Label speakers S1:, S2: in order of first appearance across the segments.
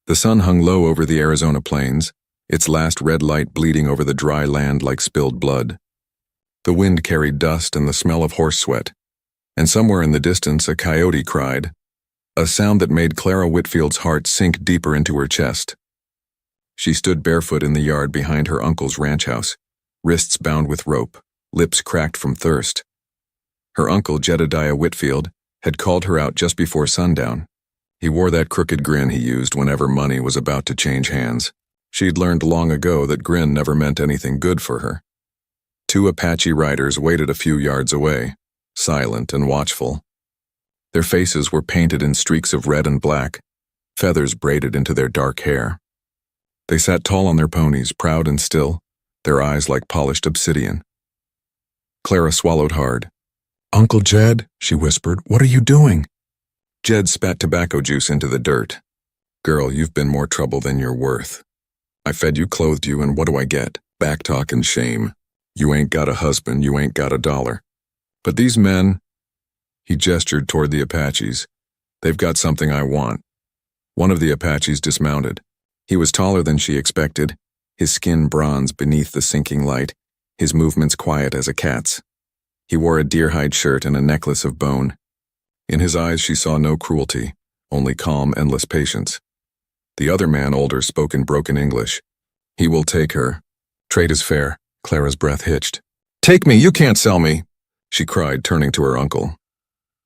S1: The sun hung low over the Arizona plains, its last red light bleeding over the dry land like spilled blood. The wind carried dust and the smell of horse sweat, and somewhere in the distance a coyote cried, a sound that made Clara Whitfield's heart sink deeper into her chest. She stood barefoot in the yard behind her uncle's ranch house, wrists bound with rope, lips cracked from thirst. Her uncle, Jedediah Whitfield, had called her out just before sundown. He wore that crooked grin he used whenever money was about to change hands. She'd learned long ago that grin never meant anything good for her. Two Apache riders waited a few yards away, silent and watchful. Their faces were painted in streaks of red and black, feathers braided into their dark hair. They sat tall on their ponies, proud and still, their eyes like polished obsidian. Clara swallowed hard. "Uncle Jed," she whispered, "what are you doing?" Jed spat tobacco juice into the dirt. "Girl, you've been more trouble than you're worth. I fed you, clothed you, and what do I get? Backtalk and shame. You ain't got a husband, you ain't got a dollar. But these men," he gestured toward the Apaches, "they've got something I want." One of the Apaches dismounted. He was taller than she expected, his skin bronze beneath the sinking light, his movements quiet as a cat's. He wore a deer-hide shirt and a necklace of bone. In his eyes she saw no cruelty, only calm, endless patience. The other man, older, spoke in broken English. "He will take her. Trade is fair." Clara's breath hitched. "Take me, you can't sell me," she cried, turning to her uncle.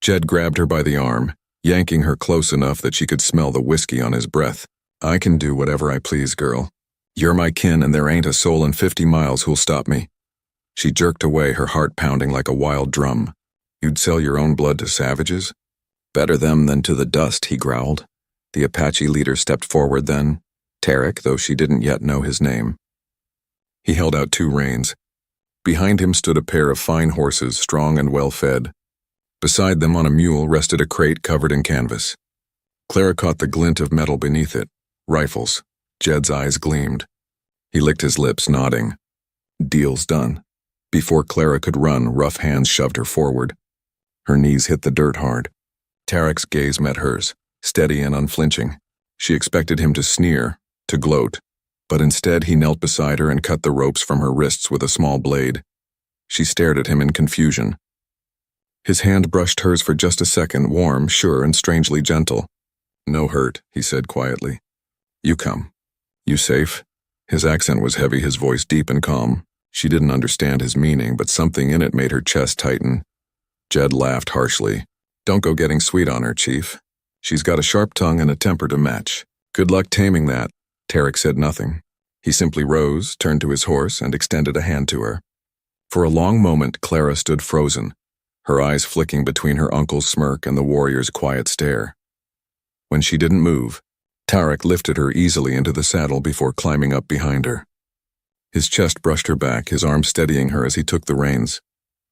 S1: Jed grabbed her by the arm, yanking her close enough that she could smell the whiskey on his breath. "I can do whatever I please, girl. You're my kin, and there ain't a soul in 50 miles who'll stop me." She jerked away, her heart pounding like a wild drum. "You'd sell your own blood to savages?" "Better them than to the dust," he growled. The Apache leader stepped forward then, Tarek, though she didn't yet know his name. He held out 2 reins. Behind him stood a pair of fine horses, strong and well-fed. Beside them on a mule rested a crate covered in canvas. Clara caught the glint of metal beneath it. Rifles. Jed's eyes gleamed. He licked his lips, nodding. Deal's done. Before Clara could run, rough hands shoved her forward. Her knees hit the dirt hard. Tarek's gaze met hers, steady and unflinching. She expected him to sneer, to gloat, but instead he knelt beside her and cut the ropes from her wrists with a small blade. She stared at him in confusion. His hand brushed hers for just a second, warm, sure, and strangely gentle. "No hurt," he said quietly. "You come. You safe?" His accent was heavy, his voice deep and calm. She didn't understand his meaning, but something in it made her chest tighten. Jed laughed harshly. "Don't go getting sweet on her, Chief. She's got a sharp tongue and a temper to match. Good luck taming that." Tarek said nothing. He simply rose, turned to his horse, and extended a hand to her. For a long moment, Clara stood frozen, her eyes flicking between her uncle's smirk and the warrior's quiet stare. When she didn't move, Tarek lifted her easily into the saddle before climbing up behind her. His chest brushed her back, his arm steadying her as he took the reins.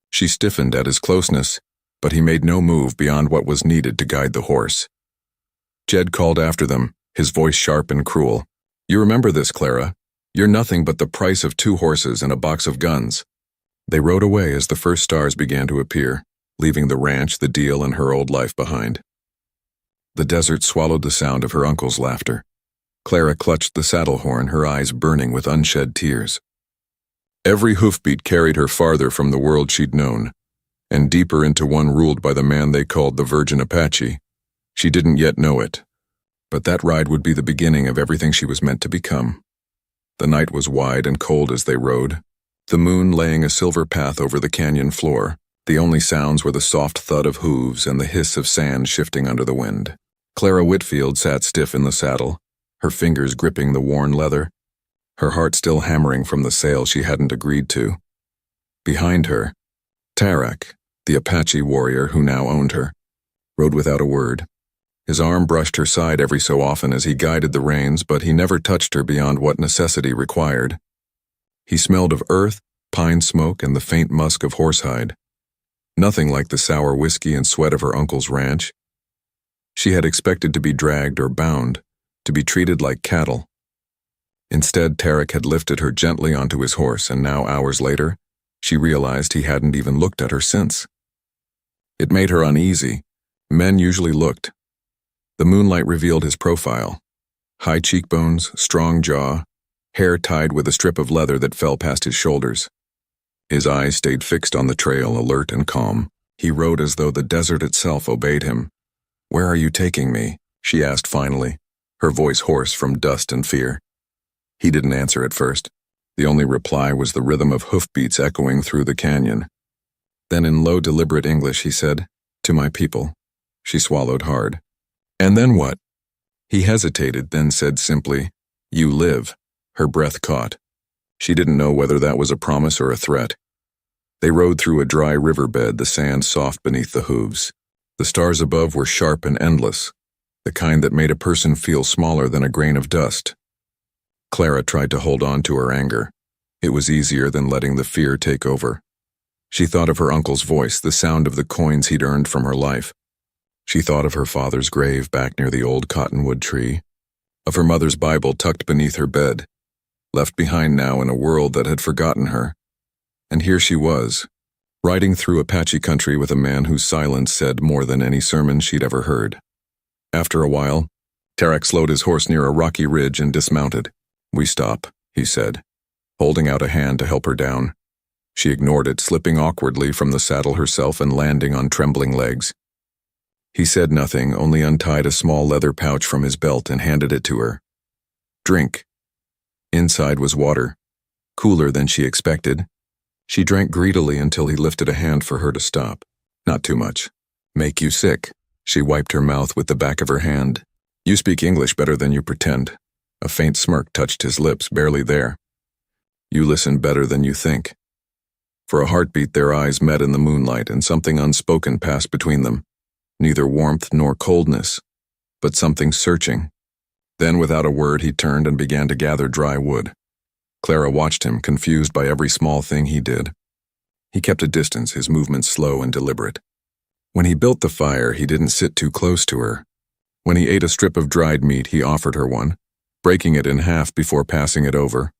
S1: She stiffened at his closeness, but he made no move beyond what was needed to guide the horse. Jed called after them, his voice sharp and cruel. "You remember this, Clara. You're nothing but the price of 2 horses and a box of guns." They rode away as the first stars began to appear, leaving the ranch, the deal, and her old life behind. The desert swallowed the sound of her uncle's laughter. Clara clutched the saddle horn, her eyes burning with unshed tears. Every hoofbeat carried her farther from the world she'd known, and deeper into one ruled by the man they called the Virgin Apache. She didn't yet know it, but that ride would be the beginning of everything she was meant to become. The night was wide and cold as they rode, the moon laying a silver path over the canyon floor. The only sounds were the soft thud of hooves and the hiss of sand shifting under the wind. Clara Whitfield sat stiff in the saddle, her fingers gripping the worn leather, her heart still hammering from the sale she hadn't agreed to. Behind her, Tarek, the Apache warrior who now owned her, rode without a word. His arm brushed her side every so often as he guided the reins, but he never touched her beyond what necessity required. He smelled of earth, pine smoke, and the faint musk of horsehide. Nothing like the sour whiskey and sweat of her uncle's ranch. She had expected to be dragged or bound, to be treated like cattle. Instead, Tarek had lifted her gently onto his horse, and now, hours later, she realized he hadn't even looked at her since. It made her uneasy. Men usually looked. The moonlight revealed his profile. High cheekbones, strong jaw, hair tied with a strip of leather that fell past his shoulders. His eyes stayed fixed on the trail, alert and calm. He rode as though the desert itself obeyed him. "Where are you taking me?" she asked finally, her voice hoarse from dust and fear. He didn't answer at first. The only reply was the rhythm of hoofbeats echoing through the canyon. Then in low, deliberate English he said, "To my people." She swallowed hard. "And then what?" He hesitated, then said simply, "You live." Her breath caught. She didn't know whether that was a promise or a threat. They rode through a dry riverbed, the sand soft beneath the hooves. The stars above were sharp and endless, the kind that made a person feel smaller than a grain of dust. Clara tried to hold on to her anger. It was easier than letting the fear take over. She thought of her uncle's voice, the sound of the coins he'd earned from her life. She thought of her father's grave back near the old cottonwood tree, of her mother's Bible tucked beneath her bed, left behind now in a world that had forgotten her. And here she was, riding through Apache country with a man whose silence said more than any sermon she'd ever heard. After a while, Tarek slowed his horse near a rocky ridge and dismounted. "We stop," he said, holding out a hand to help her down. She ignored it, slipping awkwardly from the saddle herself and landing on trembling legs. He said nothing, only untied a small leather pouch from his belt and handed it to her. "Drink." Inside was water, cooler than she expected. She drank greedily until he lifted a hand for her to stop. "Not too much. Make you sick." She wiped her mouth with the back of her hand. "You speak English better than you pretend." A faint smirk touched his lips, barely there. "You listen better than you think." For a heartbeat their eyes met in the moonlight, and something unspoken passed between them. Neither warmth nor coldness, but something searching. Then without a word he turned and began to gather dry wood. Clara watched him, confused by every small thing he did. He kept a distance, his movements slow and deliberate. When he built the fire, he didn't sit too close to her. When he ate a strip of dried meat, he offered her one, breaking it in half before passing it over.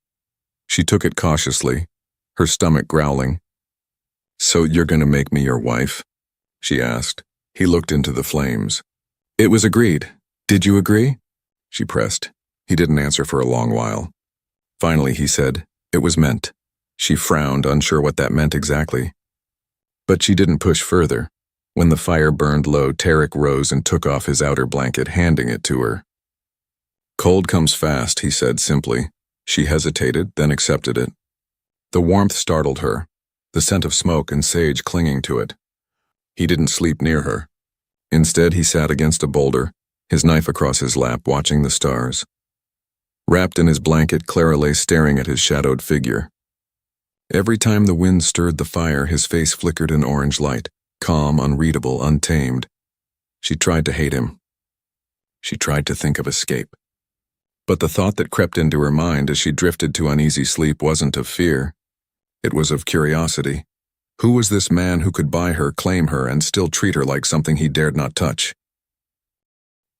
S1: She took it cautiously, her stomach growling. "So you're going to make me your wife?" she asked. He looked into the flames. "It was agreed. Did you agree?" she pressed. He didn't answer for a long while. Finally, he said, "It was meant." She frowned, unsure what that meant exactly. But she didn't push further. When the fire burned low, Tarek rose and took off his outer blanket, handing it to her. "Cold comes fast," he said simply. She hesitated, then accepted it. The warmth startled her, the scent of smoke and sage clinging to it. He didn't sleep near her. Instead, he sat against a boulder, his knife across his lap, watching the stars. Wrapped in his blanket, Clara lay staring at his shadowed figure. Every time the wind stirred the fire, his face flickered in orange light, calm, unreadable, untamed. She tried to hate him. She tried to think of escape. But the thought that crept into her mind as she drifted to uneasy sleep wasn't of fear. It was of curiosity. Who was this man who could buy her, claim her, and still treat her like something he dared not touch?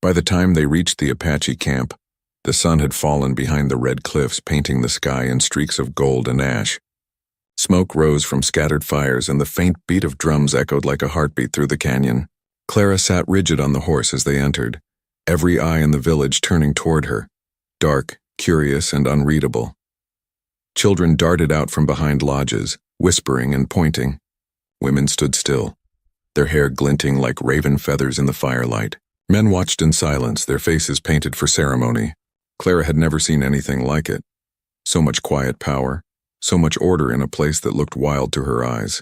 S1: By the time they reached the Apache camp, the sun had fallen behind the red cliffs, painting the sky in streaks of gold and ash. Smoke rose from scattered fires, and the faint beat of drums echoed like a heartbeat through the canyon. Clara sat rigid on the horse as they entered, every eye in the village turning toward her, dark, curious, and unreadable. Children darted out from behind lodges, whispering and pointing. Women stood still, their hair glinting like raven feathers in the firelight. Men watched in silence, their faces painted for ceremony. Clara had never seen anything like it. So much quiet power, so much order in a place that looked wild to her eyes.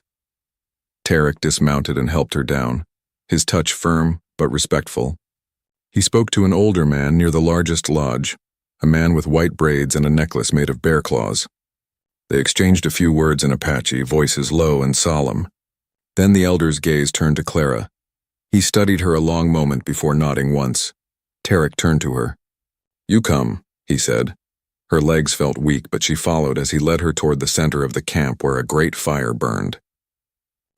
S1: Tarek dismounted and helped her down, his touch firm but respectful. He spoke to an older man near the largest lodge, a man with white braids and a necklace made of bear claws. They exchanged a few words in Apache, voices low and solemn. Then the elder's gaze turned to Clara. He studied her a long moment before nodding once. Tarek turned to her. "You come," he said. Her legs felt weak, but she followed as he led her toward the center of the camp where a great fire burned.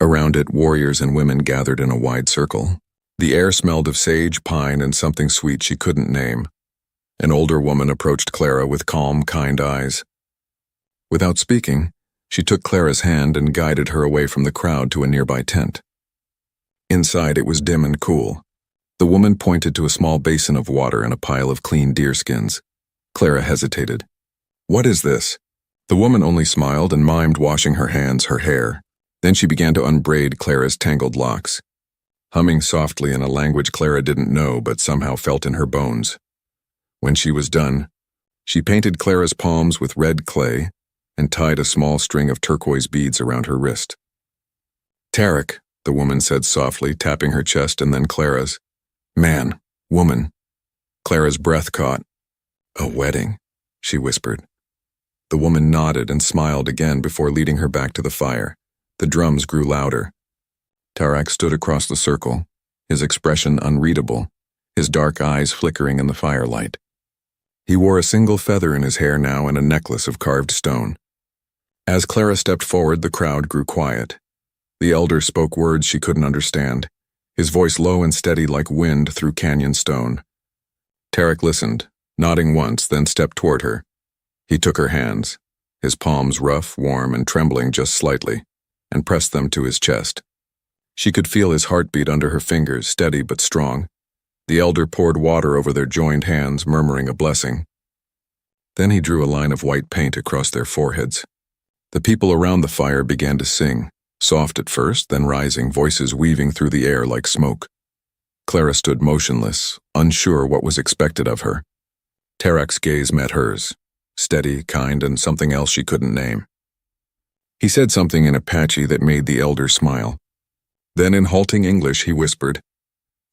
S1: Around it, warriors and women gathered in a wide circle. The air smelled of sage, pine, and something sweet she couldn't name. An older woman approached Clara with calm, kind eyes. Without speaking, she took Clara's hand and guided her away from the crowd to a nearby tent. Inside, it was dim and cool. The woman pointed to a small basin of water and a pile of clean deerskins. Clara hesitated. What is this? The woman only smiled and mimed washing her hands, her hair. Then she began to unbraid Clara's tangled locks, humming softly in a language Clara didn't know but somehow felt in her bones. When she was done, she painted Clara's palms with red clay and tied a small string of turquoise beads around her wrist. Tarek, the woman said softly, tapping her chest and then Clara's. Man, woman. Clara's breath caught. A wedding, she whispered. The woman nodded and smiled again before leading her back to the fire. The drums grew louder. Tarek stood across the circle, his expression unreadable, his dark eyes flickering in the firelight. He wore a single feather in his hair now and a necklace of carved stone. As Clara stepped forward, the crowd grew quiet. The elder spoke words she couldn't understand, his voice low and steady like wind through canyon stone. Tarek listened, nodding once, then stepped toward her. He took her hands, his palms rough, warm, and trembling just slightly, and pressed them to his chest. She could feel his heartbeat under her fingers, steady but strong. The elder poured water over their joined hands, murmuring a blessing. Then he drew a line of white paint across their foreheads. The people around the fire began to sing, soft at first, then rising, voices weaving through the air like smoke. Clara stood motionless, unsure what was expected of her. Tarek's gaze met hers, steady, kind, and something else she couldn't name. He said something in Apache that made the elder smile. Then in halting English he whispered,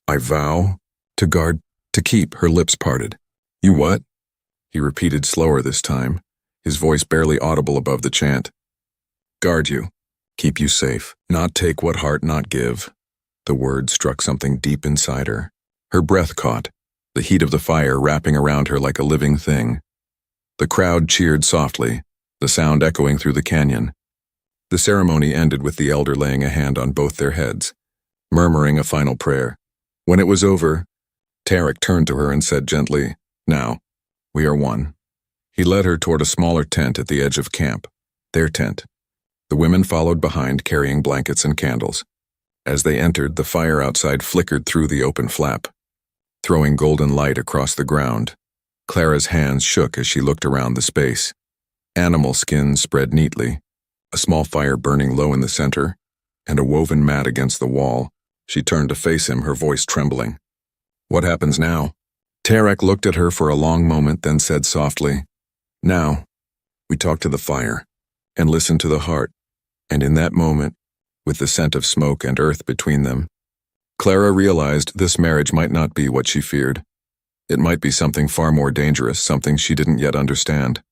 S1: I vow to guard, to keep. Her lips parted. You what? He repeated slower this time, his voice barely audible above the chant. Guard you, keep you safe, not take what heart not give. The word struck something deep inside her. Her breath caught, the heat of the fire wrapping around her like a living thing. The crowd cheered softly, the sound echoing through the canyon. The ceremony ended with the elder laying a hand on both their heads, murmuring a final prayer. When it was over, Tarek turned to her and said gently, Now, we are one. He led her toward a smaller tent at the edge of camp, their tent. The women followed behind, carrying blankets and candles. As they entered, the fire outside flickered through the open flap, throwing golden light across the ground. Clara's hands shook as she looked around the space. Animal skins spread neatly, a small fire burning low in the center, and a woven mat against the wall. She turned to face him, her voice trembling. What happens now? Tarek looked at her for a long moment, then said softly, Now, we talk to the fire, and listen to the heart. And in that moment, with the scent of smoke and earth between them, Clara realized this marriage might not be what she feared. It might be something far more dangerous, something she didn't yet understand.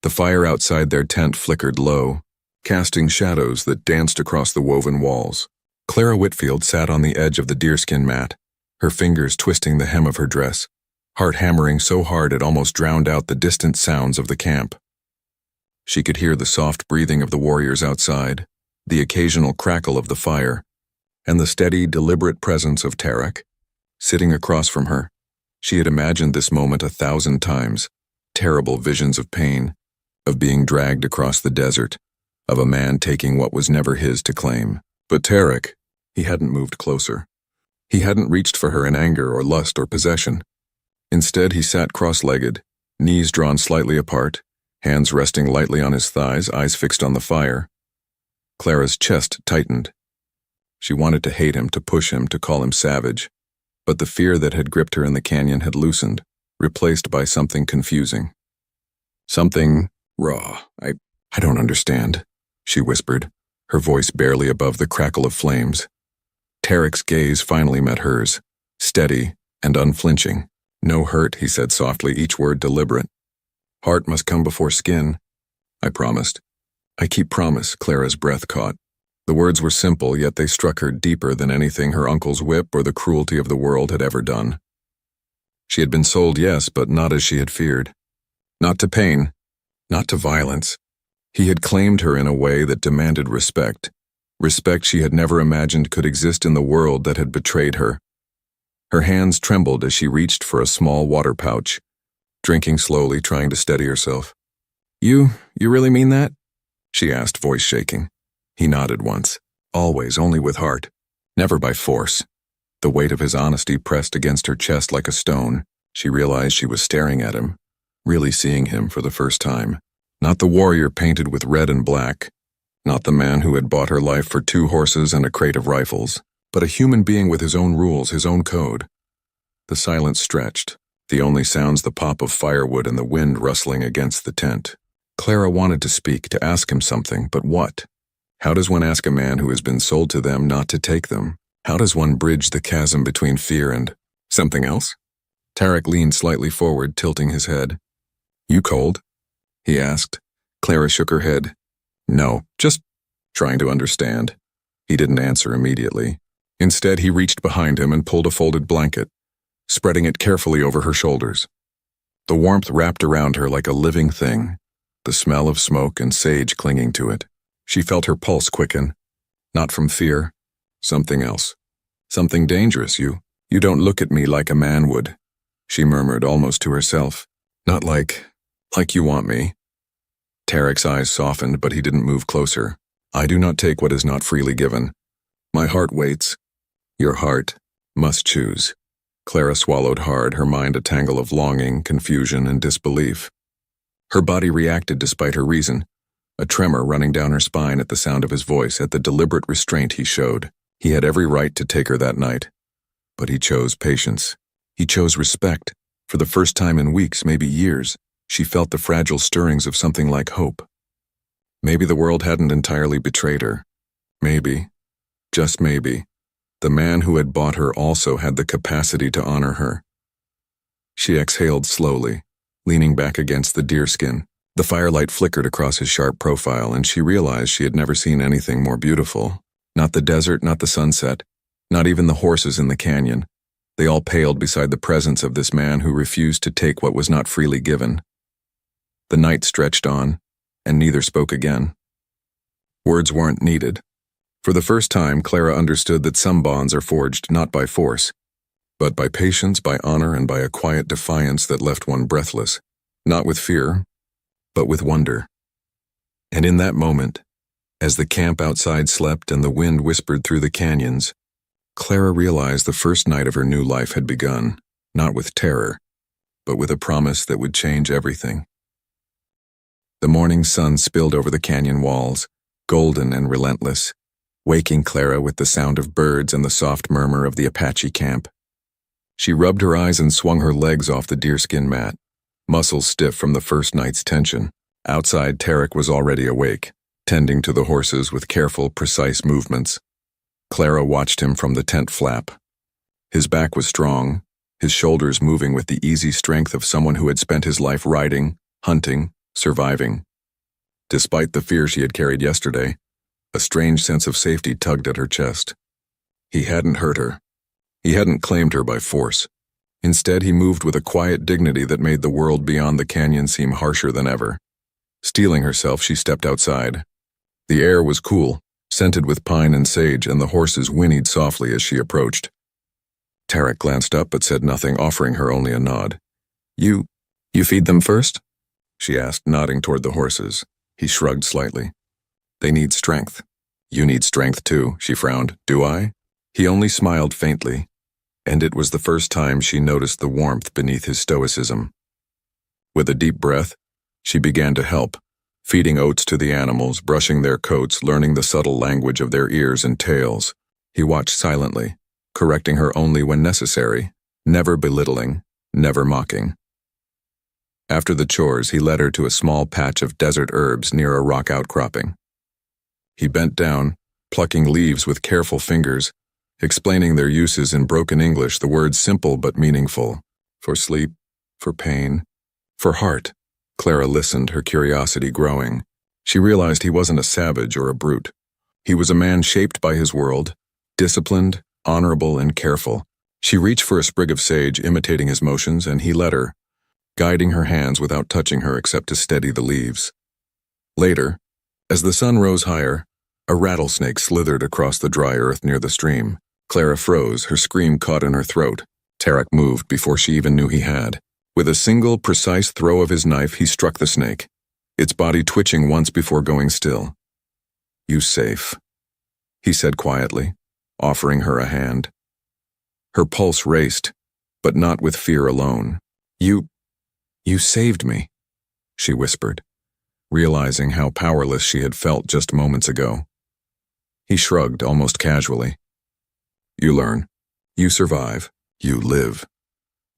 S1: The fire outside their tent flickered low, casting shadows that danced across the woven walls. Clara Whitfield sat on the edge of the deerskin mat, her fingers twisting the hem of her dress, heart hammering so hard it almost drowned out the distant sounds of the camp. She could hear the soft breathing of the warriors outside, the occasional crackle of the fire, and the steady, deliberate presence of Tarek. Sitting across from her, she had imagined this moment 1,000 times, terrible visions of pain, of being dragged across the desert, of a man taking what was never his to claim. But Tarek, he hadn't moved closer. He hadn't reached for her in anger or lust or possession. Instead, he sat cross-legged, knees drawn slightly apart, hands resting lightly on his thighs, eyes fixed on the fire. Clara's chest tightened. She wanted to hate him, to push him, to call him savage. But the fear that had gripped her in the canyon had loosened, replaced by something confusing. Something raw. I don't understand, she whispered, her voice barely above the crackle of flames. Tarek's gaze finally met hers, steady and unflinching. No hurt, he said softly, each word deliberate. Heart must come before skin. I promised. I keep promise, Clara's breath caught. The words were simple, yet they struck her deeper than anything her uncle's whip or the cruelty of the world had ever done. She had been sold, yes, but not as she had feared. Not to pain, not to violence. He had claimed her in a way that demanded respect, respect she had never imagined could exist in the world that had betrayed her. Her hands trembled as she reached for a small water pouch, drinking slowly, trying to steady herself. You really mean that? She asked, voice shaking. He nodded once. Always, only with heart. Never by force. The weight of his honesty pressed against her chest like a stone. She realized she was staring at him, really seeing him for the first time. Not the warrior painted with red and black, not the man who had bought her life for 2 horses and a crate of rifles, but a human being with his own rules, his own code. The silence stretched, the only sounds the pop of firewood and the wind rustling against the tent. Clara wanted to speak, to ask him something, but what? How does one ask a man who has been sold to them not to take them? How does one bridge the chasm between fear and something else? Tarek leaned slightly forward, tilting his head. "You cold?" he asked. Clara shook her head. "No, just trying to understand." He didn't answer immediately. Instead, he reached behind him and pulled a folded blanket, spreading it carefully over her shoulders. The warmth wrapped around her like a living thing, the smell of smoke and sage clinging to it. She felt her pulse quicken. Not from fear, something else. "Something dangerous, you don't look at me like a man would," she murmured almost to herself. "Not like you want me." Tarek's eyes softened, but he didn't move closer. "I do not take what is not freely given. My heart waits. Your heart must choose." Clara swallowed hard, her mind a tangle of longing, confusion, and disbelief. Her body reacted despite her reason, a tremor running down her spine at the sound of his voice, at the deliberate restraint he showed. He had every right to take her that night, but he chose patience. He chose respect. For the first time in weeks, maybe years, she felt the fragile stirrings of something like hope. Maybe the world hadn't entirely betrayed her. Maybe, just maybe, the man who had bought her also had the capacity to honor her. She exhaled slowly, leaning back against the deerskin. The firelight flickered across his sharp profile, and she realized she had never seen anything more beautiful. Not the desert, not the sunset, not even the horses in the canyon. They all paled beside the presence of this man who refused to take what was not freely given. The night stretched on, and neither spoke again. Words weren't needed. For the first time, Clara understood that some bonds are forged not by force, but by patience, by honor, and by a quiet defiance that left one breathless, not with fear, but with wonder. And in that moment, as the camp outside slept and the wind whispered through the canyons, Clara realized the first night of her new life had begun, not with terror, but with a promise that would change everything. The morning sun spilled over the canyon walls, golden and relentless, waking Clara with the sound of birds and the soft murmur of the Apache camp. She rubbed her eyes and swung her legs off the deerskin mat, muscles stiff from the first night's tension. Outside, Tarek was already awake, tending to the horses with careful, precise movements. Clara watched him from the tent flap. His back was strong, his shoulders moving with the easy strength of someone who had spent his life riding, hunting, surviving. Despite the fear she had carried yesterday, a strange sense of safety tugged at her chest. He hadn't hurt her. He hadn't claimed her by force. Instead, he moved with a quiet dignity that made the world beyond the canyon seem harsher than ever. Steeling herself, she stepped outside. The air was cool, scented with pine and sage, and the horses whinnied softly as she approached. Tarek glanced up but said nothing, offering her only a nod. You feed them first?" she asked, nodding toward the horses. He shrugged slightly. "They need strength." "You need strength too," she frowned. "Do I?" He only smiled faintly, and it was the first time she noticed the warmth beneath his stoicism. With a deep breath, she began to help, feeding oats to the animals, brushing their coats, learning the subtle language of their ears and tails. He watched silently, correcting her only when necessary, never belittling, never mocking. After the chores, he led her to a small patch of desert herbs near a rock outcropping. He bent down, plucking leaves with careful fingers, explaining their uses in broken English, the words simple but meaningful. For sleep, for pain, for heart. Clara listened, her curiosity growing. She realized he wasn't a savage or a brute. He was a man shaped by his world, disciplined, honorable, and careful. She reached for a sprig of sage, imitating his motions, and he let her, guiding her hands without touching her except to steady the leaves. Later, as the sun rose higher, a rattlesnake slithered across the dry earth near the stream. Clara froze, her scream caught in her throat. Tarek moved before she even knew he had. With a single, precise throw of his knife, he struck the snake, its body twitching once before going still. "You safe," he said quietly, offering her a hand. Her pulse raced, but not with fear alone. You saved me," she whispered, realizing how powerless she had felt just moments ago. He shrugged almost casually. "You learn. You survive. You live."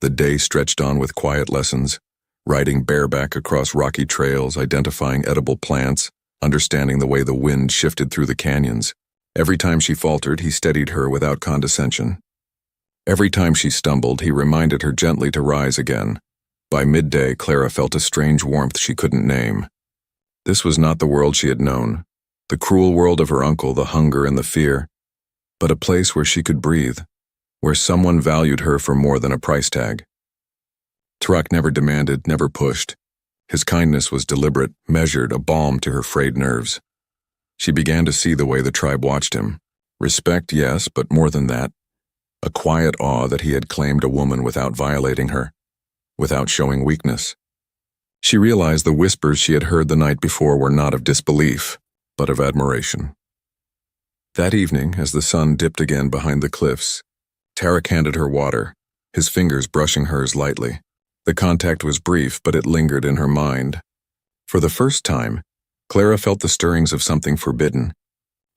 S1: The day stretched on with quiet lessons, riding bareback across rocky trails, identifying edible plants, understanding the way the wind shifted through the canyons. Every time she faltered, he steadied her without condescension. Every time she stumbled, he reminded her gently to rise again. By midday, Clara felt a strange warmth she couldn't name. This was not the world she had known, the cruel world of her uncle, the hunger and the fear, but a place where she could breathe, where someone valued her for more than a price tag. Tarak never demanded, never pushed. His kindness was deliberate, measured, a balm to her frayed nerves. She began to see the way the tribe watched him. Respect, yes, but more than that. A quiet awe that he had claimed a woman without violating her, without showing weakness. She realized the whispers she had heard the night before were not of disbelief, but of admiration. That evening, as the sun dipped again behind the cliffs, Tarak handed her water, his fingers brushing hers lightly. The contact was brief, but it lingered in her mind. For the first time, Clara felt the stirrings of something forbidden,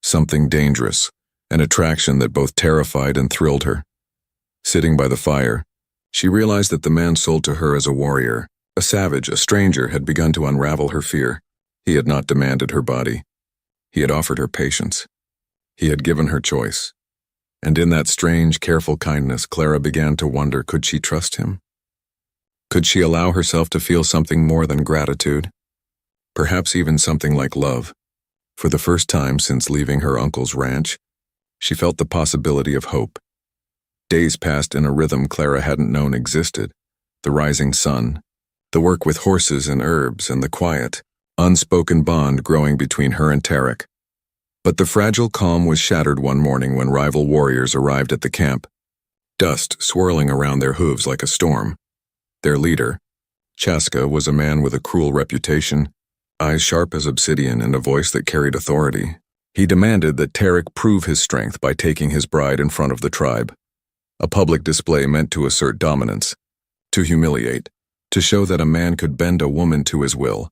S1: something dangerous, an attraction that both terrified and thrilled her. Sitting by the fire, she realized that the man sold to her as a warrior, a savage, a stranger, had begun to unravel her fear. He had not demanded her body. He had offered her patience. He had given her choice. And in that strange, careful kindness, Clara began to wonder, could she trust him? Could she allow herself to feel something more than gratitude? Perhaps even something like love. For the first time since leaving her uncle's ranch, she felt the possibility of hope. Days passed in a rhythm Clara hadn't known existed. The rising sun, the work with horses and herbs, and the quiet, unspoken bond growing between her and Tarak. But the fragile calm was shattered one morning when rival warriors arrived at the camp, dust swirling around their hooves like a storm. Their leader, Chaska, was a man with a cruel reputation, eyes sharp as obsidian and a voice that carried authority. He demanded that Tarak prove his strength by taking his bride in front of the tribe. A public display meant to assert dominance, to humiliate, to show that a man could bend a woman to his will.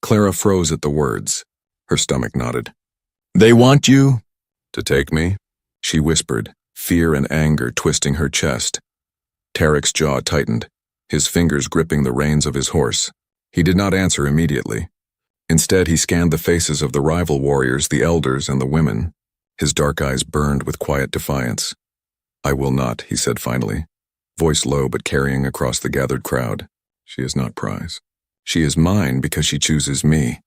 S1: Clara froze at the words. Her stomach knotted. "They want you?" "To take me?" she whispered, fear and anger twisting her chest. Tarak's jaw tightened, his fingers gripping the reins of his horse. He did not answer immediately. Instead, he scanned the faces of the rival warriors, the elders and the women. His dark eyes burned with quiet defiance. "I will not," he said finally, voice low but carrying across the gathered crowd. "She is not prize. She is mine because she chooses me,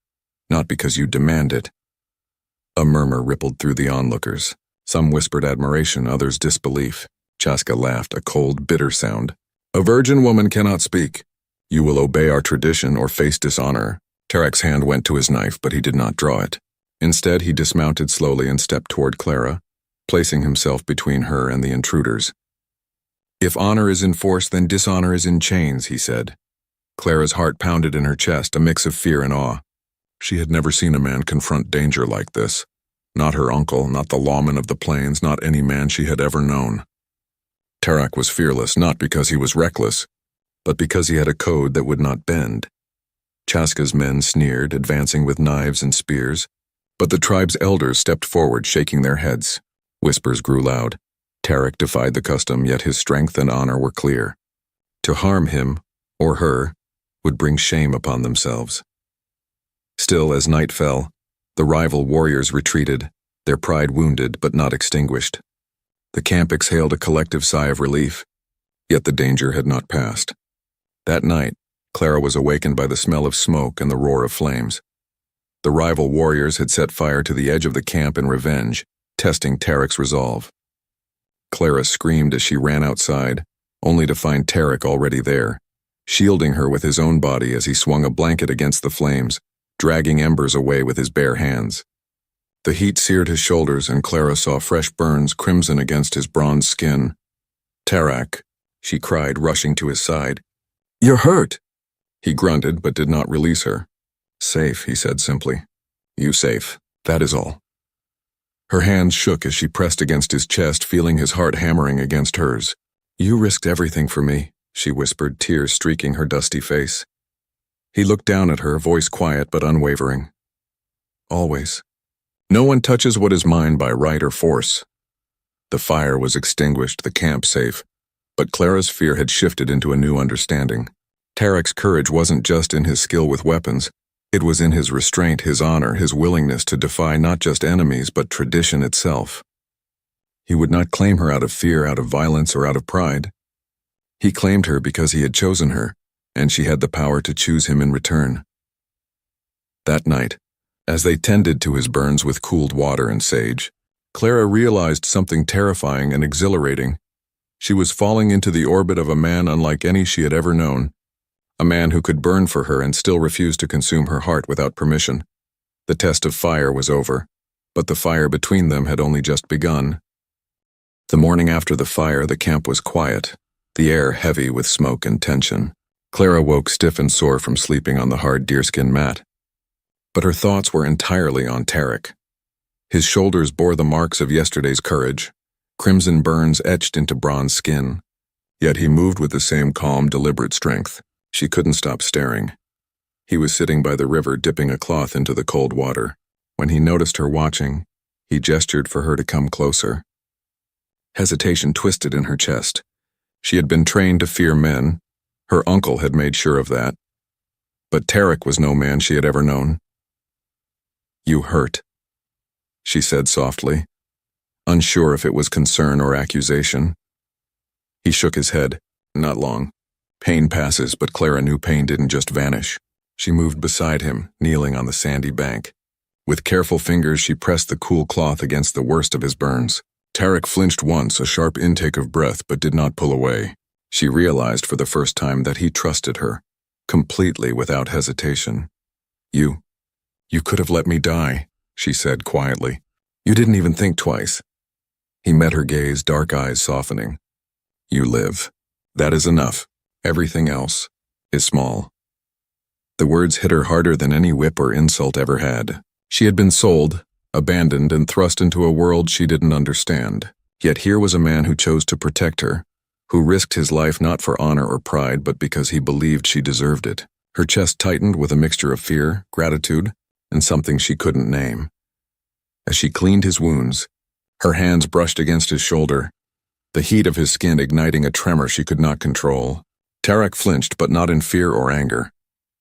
S1: not because you demand it." A murmur rippled through the onlookers. Some whispered admiration, others disbelief. Chaska laughed, a cold, bitter sound. "A virgin woman cannot speak. You will obey our tradition or face dishonor." Tarak's hand went to his knife, but he did not draw it. Instead, he dismounted slowly and stepped toward Clara, placing himself between her and the intruders. "If honor is in force, then dishonor is in chains," he said. Clara's heart pounded in her chest, a mix of fear and awe. She had never seen a man confront danger like this. Not her uncle, not the lawman of the plains, not any man she had ever known. Tarak was fearless, not because he was reckless, but because he had a code that would not bend. Chaska's men sneered, advancing with knives and spears, but the tribe's elders stepped forward, shaking their heads. Whispers grew loud. Tarak defied the custom, yet his strength and honor were clear. To harm him, or her, would bring shame upon themselves. Still, as night fell, the rival warriors retreated, their pride wounded but not extinguished. The camp exhaled a collective sigh of relief, yet the danger had not passed. That night, Clara was awakened by the smell of smoke and the roar of flames. The rival warriors had set fire to the edge of the camp in revenge, testing Tarak's resolve. Clara screamed as she ran outside, only to find Tarak already there, shielding her with his own body as he swung a blanket against the flames, dragging embers away with his bare hands. The heat seared his shoulders, and Clara saw fresh burns crimson against his bronze skin. "Tarak," she cried, rushing to his side. "You're hurt!" He grunted but did not release her. "Safe," he said simply. "You safe, that is all." Her hands shook as she pressed against his chest, feeling his heart hammering against hers. "You risked everything for me," she whispered, tears streaking her dusty face. He looked down at her, voice quiet but unwavering. "Always. No one touches what is mine by right or force." The fire was extinguished, the camp safe, but Clara's fear had shifted into a new understanding. Tarek's courage wasn't just in his skill with weapons, it was in his restraint, his honor, his willingness to defy not just enemies but tradition itself. He would not claim her out of fear, out of violence, or out of pride. He claimed her because he had chosen her, and she had the power to choose him in return. That night, as they tended to his burns with cooled water and sage, Clara realized something terrifying and exhilarating. She was falling into the orbit of a man unlike any she had ever known, a man who could burn for her and still refuse to consume her heart without permission. The test of fire was over, but the fire between them had only just begun. The morning after the fire, the camp was quiet, the air heavy with smoke and tension. Clara woke stiff and sore from sleeping on the hard deerskin mat. But her thoughts were entirely on Tarek. His shoulders bore the marks of yesterday's courage, crimson burns etched into bronze skin. Yet he moved with the same calm, deliberate strength. She couldn't stop staring. He was sitting by the river, dipping a cloth into the cold water. When he noticed her watching, he gestured for her to come closer. Hesitation twisted in her chest. She had been trained to fear men. Her uncle had made sure of that. But Tarek was no man she had ever known. "You hurt," she said softly, unsure if it was concern or accusation. He shook his head. "Not long. Pain passes," but Clara knew pain didn't just vanish. She moved beside him, kneeling on the sandy bank. With careful fingers, she pressed the cool cloth against the worst of his burns. Tarek flinched once, a sharp intake of breath, but did not pull away. She realized for the first time that he trusted her, completely without hesitation. You could have let me die," she said quietly. "You didn't even think twice." He met her gaze, dark eyes softening. "You live. That is enough. Everything else is small." The words hit her harder than any whip or insult ever had. She had been sold, abandoned, and thrust into a world she didn't understand. Yet here was a man who chose to protect her, who risked his life not for honor or pride, but because he believed she deserved it. Her chest tightened with a mixture of fear, gratitude, and something she couldn't name. As she cleaned his wounds, her hands brushed against his shoulder, the heat of his skin igniting a tremor she could not control. Tarek flinched, but not in fear or anger.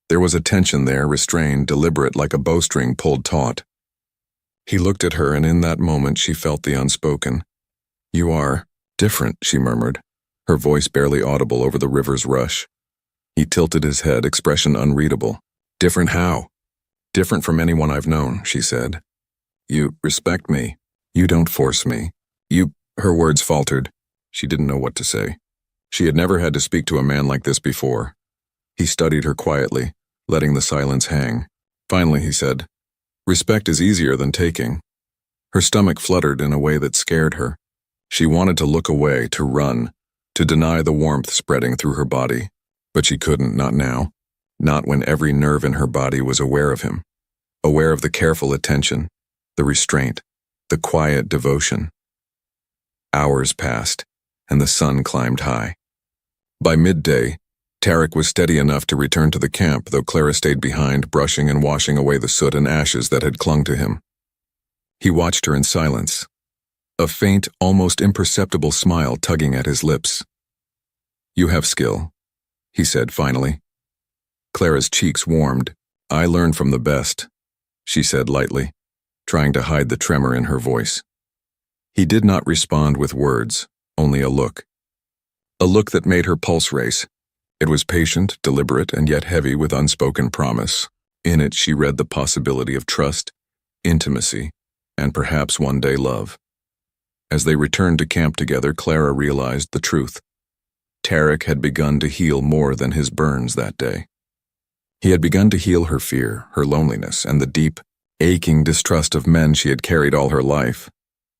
S1: There was a tension there, restrained, deliberate, like a bowstring pulled taut. He looked at her, and in that moment she felt the unspoken. "You are different," she murmured, her voice barely audible over the river's rush. He tilted his head, expression unreadable. "Different how?" "Different from anyone I've known," she said. "You respect me. You don't force me. Her words faltered. She didn't know what to say. She had never had to speak to a man like this before. He studied her quietly, letting the silence hang. Finally, he said, "Respect is easier than taking." Her stomach fluttered in a way that scared her. She wanted to look away, to run, to deny the warmth spreading through her body. But she couldn't, not now. Not when every nerve in her body was aware of him, aware of the careful attention, the restraint, the quiet devotion. Hours passed, and the sun climbed high. By midday, Tarek was steady enough to return to the camp, though Clara stayed behind, brushing and washing away the soot and ashes that had clung to him. He watched her in silence, a faint, almost imperceptible smile tugging at his lips. "You have skill," he said finally. Clara's cheeks warmed. "I learn from the best," she said lightly, trying to hide the tremor in her voice. He did not respond with words, only a look. A look that made her pulse race. It was patient, deliberate, and yet heavy with unspoken promise. In it she read the possibility of trust, intimacy, and perhaps one day love. As they returned to camp together, Clara realized the truth. Tarek had begun to heal more than his burns that day. He had begun to heal her fear, her loneliness, and the deep, aching distrust of men she had carried all her life.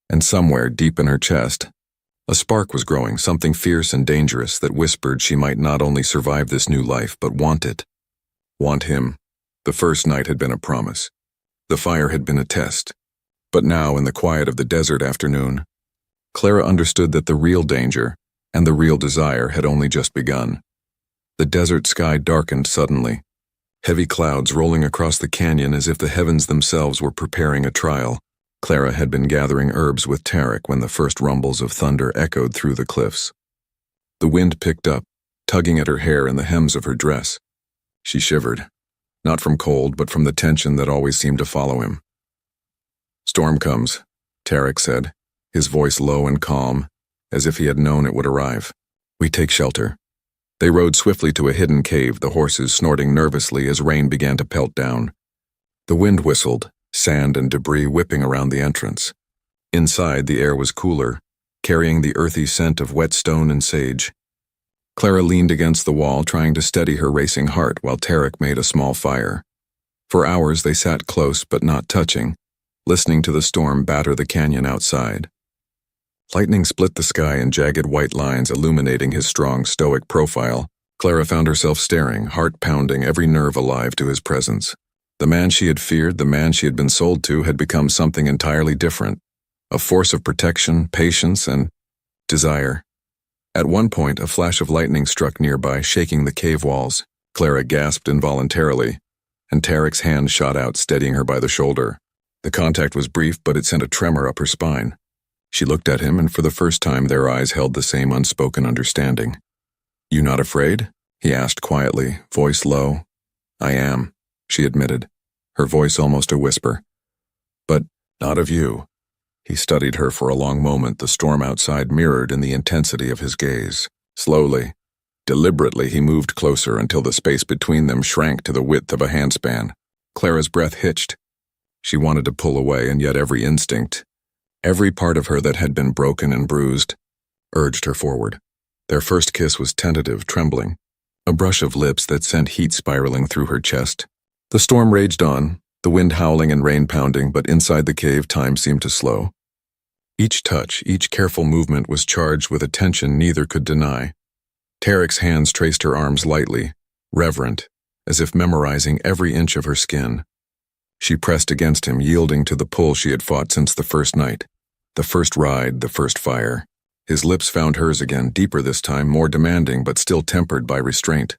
S1: And somewhere deep in her chest, a spark was growing, something fierce and dangerous that whispered she might not only survive this new life, but want it. Want him. The first night had been a promise. The fire had been a test. But now, in the quiet of the desert afternoon, Clara understood that the real danger and the real desire had only just begun. The desert sky darkened suddenly, heavy clouds rolling across the canyon as if the heavens themselves were preparing a trial. Clara had been gathering herbs with Tarek when the first rumbles of thunder echoed through the cliffs. The wind picked up, tugging at her hair and the hems of her dress. She shivered, not from cold but from the tension that always seemed to follow him. "Storm comes," Tarek said, his voice low and calm, as if he had known it would arrive. "We take shelter." They rode swiftly to a hidden cave, the horses snorting nervously as rain began to pelt down. The wind whistled, sand and debris whipping around the entrance. Inside, the air was cooler, carrying the earthy scent of wet stone and sage. Clara leaned against the wall, trying to steady her racing heart while Tarek made a small fire. For hours they sat close but not touching, listening to the storm batter the canyon outside. Lightning split the sky in jagged white lines illuminating his strong, stoic profile. Clara found herself staring, heart pounding, every nerve alive to his presence. The man she had feared, the man she had been sold to, had become something entirely different. A force of protection, patience, and desire. At one point, a flash of lightning struck nearby, shaking the cave walls. Clara gasped involuntarily, and Tarek's hand shot out, steadying her by the shoulder. The contact was brief, but it sent a tremor up her spine. She looked at him, and for the first time their eyes held the same unspoken understanding. "You not afraid?" he asked quietly, voice low. "I am," she admitted, her voice almost a whisper. "But not of you." He studied her for a long moment, the storm outside mirrored in the intensity of his gaze. Slowly, deliberately, he moved closer until the space between them shrank to the width of a handspan. Clara's breath hitched. She wanted to pull away, and yet every instinct, every part of her that had been broken and bruised, urged her forward. Their first kiss was tentative, trembling, a brush of lips that sent heat spiraling through her chest. The storm raged on, the wind howling and rain pounding, but inside the cave time seemed to slow. Each touch, each careful movement was charged with a tension neither could deny. Tarek's hands traced her arms lightly, reverent, as if memorizing every inch of her skin. She pressed against him, yielding to the pull she had fought since the first night, the first ride, the first fire. His lips found hers again, deeper this time, more demanding but still tempered by restraint.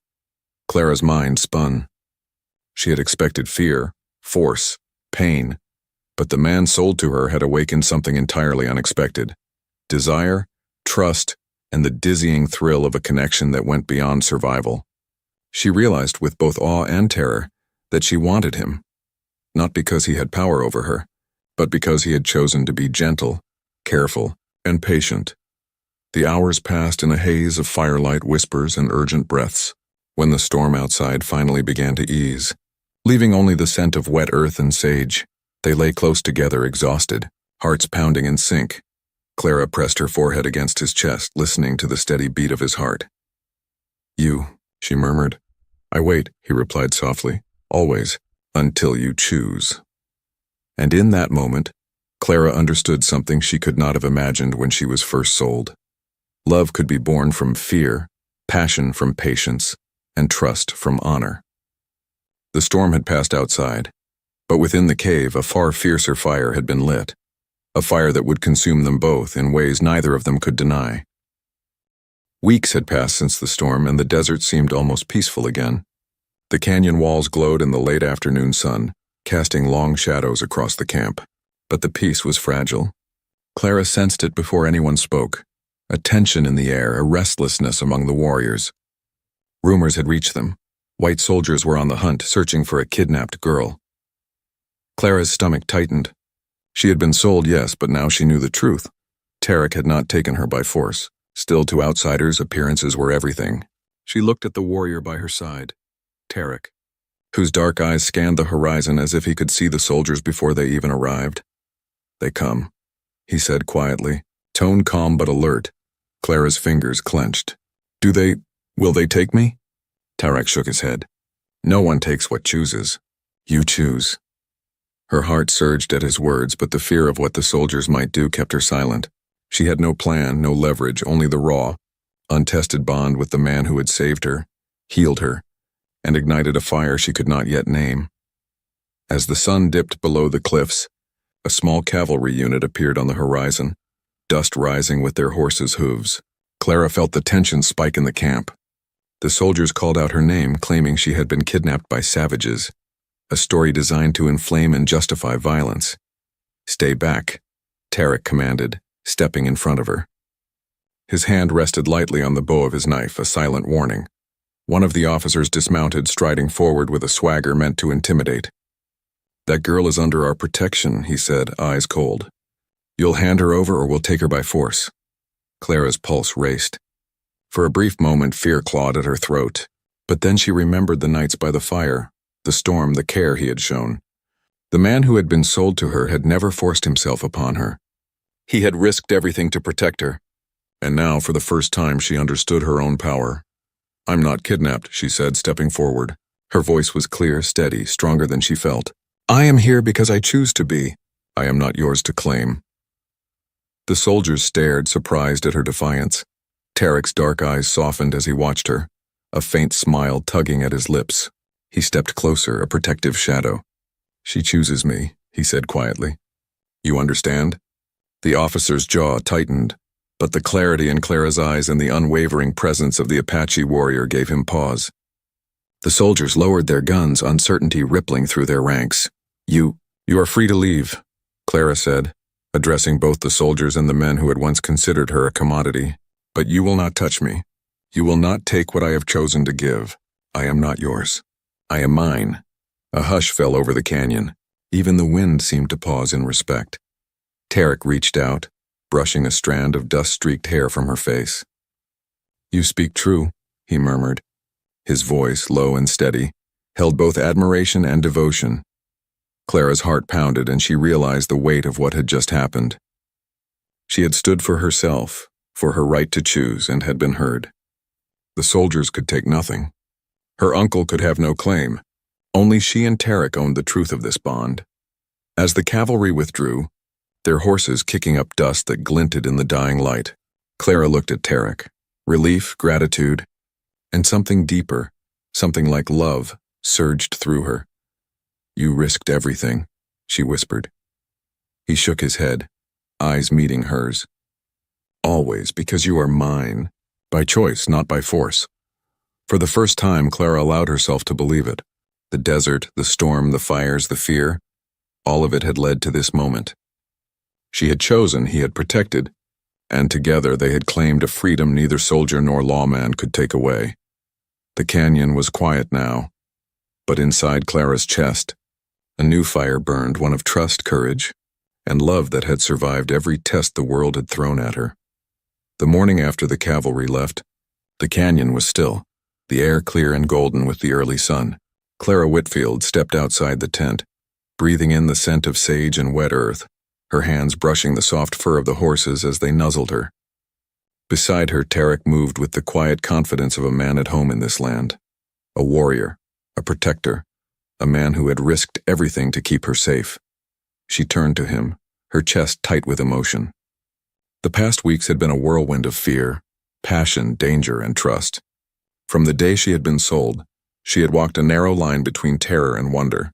S1: Clara's mind spun. She had expected fear, force, pain, but the man sold to her had awakened something entirely unexpected. Desire, trust, and the dizzying thrill of a connection that went beyond survival. She realized with both awe and terror that she wanted him, not because he had power over her, but because he had chosen to be gentle, careful, and patient. The hours passed in a haze of firelight, whispers, and urgent breaths, when the storm outside finally began to ease, leaving only the scent of wet earth and sage. They lay close together, exhausted, hearts pounding in sync. Clara pressed her forehead against his chest, listening to the steady beat of his heart. "You," she murmured. "I wait," he replied softly, "always, until you choose." And in that moment, Clara understood something she could not have imagined when she was first sold. Love could be born from fear, passion from patience, and trust from honor. The storm had passed outside, but within the cave a far fiercer fire had been lit, a fire that would consume them both in ways neither of them could deny. Weeks had passed since the storm, and the desert seemed almost peaceful again. The canyon walls glowed in the late afternoon sun, casting long shadows across the camp. But the peace was fragile. Clara sensed it before anyone spoke, a tension in the air, a restlessness among the warriors. Rumors had reached them. White soldiers were on the hunt, searching for a kidnapped girl. Clara's stomach tightened. She had been sold, yes, but now she knew the truth. Tarek had not taken her by force. Still, to outsiders, appearances were everything. She looked at the warrior by her side, Tarek, whose dark eyes scanned the horizon as if he could see the soldiers before they even arrived. "They come," he said quietly, tone calm but alert. Clara's fingers clenched. Will they take me?" Tarek shook his head. "No one takes what chooses. You choose." Her heart surged at his words, but the fear of what the soldiers might do kept her silent. She had no plan, no leverage, only the raw, untested bond with the man who had saved her, healed her, and ignited a fire she could not yet name. As the sun dipped below the cliffs, A small cavalry unit appeared on the horizon, dust rising with their horses' hooves. Clara felt the tension spike in the camp. The soldiers called out her name, claiming she had been kidnapped by savages, a story designed to inflame and justify violence. "Stay back," Tarek commanded, stepping in front of her. His hand rested lightly on the bow of his knife, a silent warning. One of the officers dismounted, striding forward with a swagger meant to intimidate. "That girl is under our protection," he said, eyes cold. "You'll hand her over or we'll take her by force." Clara's pulse raced. For a brief moment, fear clawed at her throat, but then she remembered the nights by the fire, the storm, the care he had shown. The man who had been sold to her had never forced himself upon her. He had risked everything to protect her, and now, for the first time, she understood her own power. "I'm not kidnapped," she said, stepping forward. Her voice was clear, steady, stronger than she felt. "I am here because I choose to be. I am not yours to claim." The soldiers stared, surprised at her defiance. Tarek's dark eyes softened as he watched her, a faint smile tugging at his lips. He stepped closer, a protective shadow. "She chooses me," he said quietly. "You understand?" The officer's jaw tightened, but the clarity in Clara's eyes and the unwavering presence of the Apache warrior gave him pause. The soldiers lowered their guns, uncertainty rippling through their ranks. You are free to leave," Clara said, addressing both the soldiers and the men who had once considered her a commodity. "But you will not touch me. You will not take what I have chosen to give. I am not yours. I am mine." A hush fell over the canyon. Even the wind seemed to pause in respect. Tarek reached out, brushing a strand of dust-streaked hair from her face. "You speak true," he murmured. His voice, low and steady, held both admiration and devotion. Clara's heart pounded and she realized the weight of what had just happened. She had stood for herself, for her right to choose, and had been heard. The soldiers could take nothing. Her uncle could have no claim. Only she and Tarek owned the truth of this bond. As the cavalry withdrew, their horses kicking up dust that glinted in the dying light, Clara looked at Tarek. Relief, gratitude, and something deeper, something like love, surged through her. "You risked everything," she whispered. He shook his head, eyes meeting hers. "Always, because you are mine, by choice, not by force." For the first time, Clara allowed herself to believe it. The desert, the storm, the fires, the fear, all of it had led to this moment. She had chosen, he had protected, and together they had claimed a freedom neither soldier nor lawman could take away. The canyon was quiet now, but inside Clara's chest, a new fire burned, one of trust, courage, and love that had survived every test the world had thrown at her. The morning after the cavalry left, the canyon was still, the air clear and golden with the early sun. Clara Whitfield stepped outside the tent, breathing in the scent of sage and wet earth, her hands brushing the soft fur of the horses as they nuzzled her. Beside her, Tarek moved with the quiet confidence of a man at home in this land. A warrior, a protector, a man who had risked everything to keep her safe. She turned to him, her chest tight with emotion. The past weeks had been a whirlwind of fear, passion, danger, and trust. From the day she had been sold, she had walked a narrow line between terror and wonder.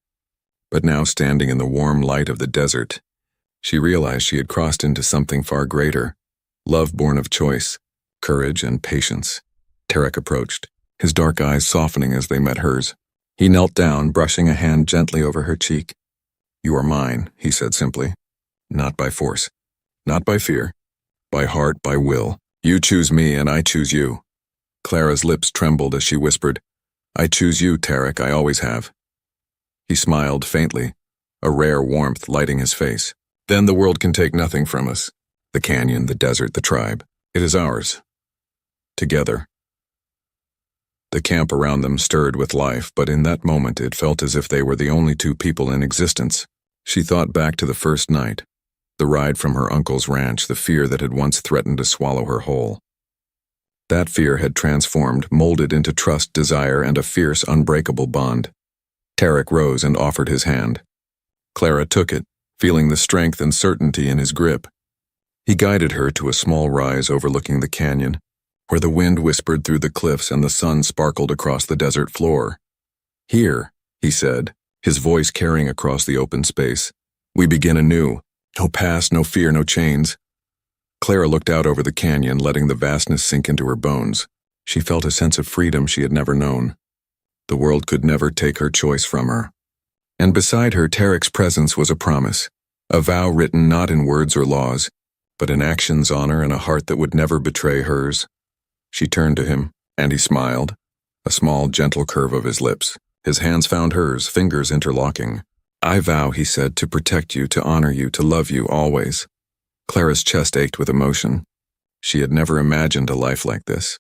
S1: But now, standing in the warm light of the desert, she realized she had crossed into something far greater, love born of choice, courage, and patience. Tarek approached, his dark eyes softening as they met hers. He knelt down, brushing a hand gently over her cheek. "You are mine," he said simply. "Not by force, not by fear, by heart, by will. You choose me and I choose you." Clara's lips trembled as she whispered, "I choose you, Tarek, I always have." He smiled faintly, a rare warmth lighting his face. "Then the world can take nothing from us. The canyon, the desert, the tribe. It is ours. Together." The camp around them stirred with life, but in that moment it felt as if they were the only two people in existence. She thought back to the first night, the ride from her uncle's ranch, the fear that had once threatened to swallow her whole. That fear had transformed, molded into trust, desire, and a fierce, unbreakable bond. Tarek rose and offered his hand. Clara took it, feeling the strength and certainty in his grip. He guided her to a small rise overlooking the canyon, where the wind whispered through the cliffs and the sun sparkled across the desert floor. "Here," he said, his voice carrying across the open space, We begin anew. No past, no fear, no chains. Clara looked out over the canyon, letting the vastness sink into her bones. She felt a sense of freedom she had never known. The world could never take her choice from her. And beside her, Tarek's presence was a promise, a vow written not in words or laws, but in actions, honor, and a heart that would never betray hers. She turned to him, and he smiled, a small, gentle curve of his lips. His hands found hers, fingers interlocking. "I vow," he said, "to protect you, to honor you, to love you always." Clara's chest ached with emotion. She had never imagined a life like this.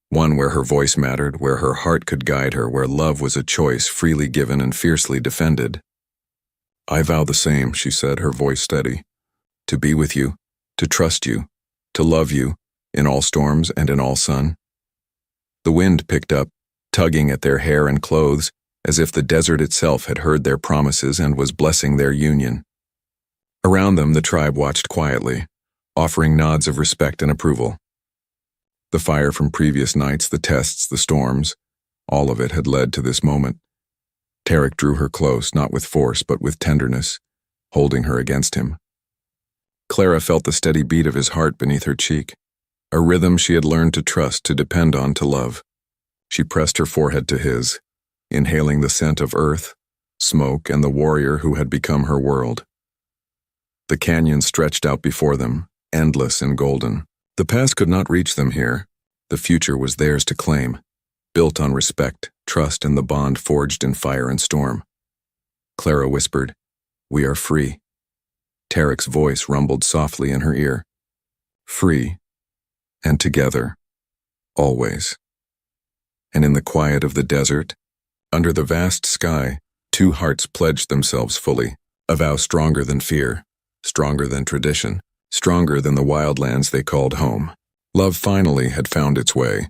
S1: One where her voice mattered, where her heart could guide her, where love was a choice freely given and fiercely defended. "I vow the same," she said, her voice steady. "To be with you, to trust you, to love you, in all storms and in all sun." The wind picked up, tugging at their hair and clothes, as if the desert itself had heard their promises and was blessing their union. Around them, the tribe watched quietly, offering nods of respect and approval. The fire from previous nights, the tests, the storms, all of it had led to this moment. Tarek drew her close, not with force, but with tenderness, holding her against him. Clara felt the steady beat of his heart beneath her cheek, a rhythm she had learned to trust, to depend on, to love. She pressed her forehead to his, inhaling the scent of earth, smoke, and the warrior who had become her world. The canyon stretched out before them, endless and golden. The past could not reach them here. The future was theirs to claim, built on respect, trust, and the bond forged in fire and storm. Clara whispered, "We are free." Tarek's voice rumbled softly in her ear. Free, and together, always. And in the quiet of the desert, under the vast sky, two hearts pledged themselves fully, a vow stronger than fear, stronger than tradition, stronger than the wildlands they called home. Love finally had found its way,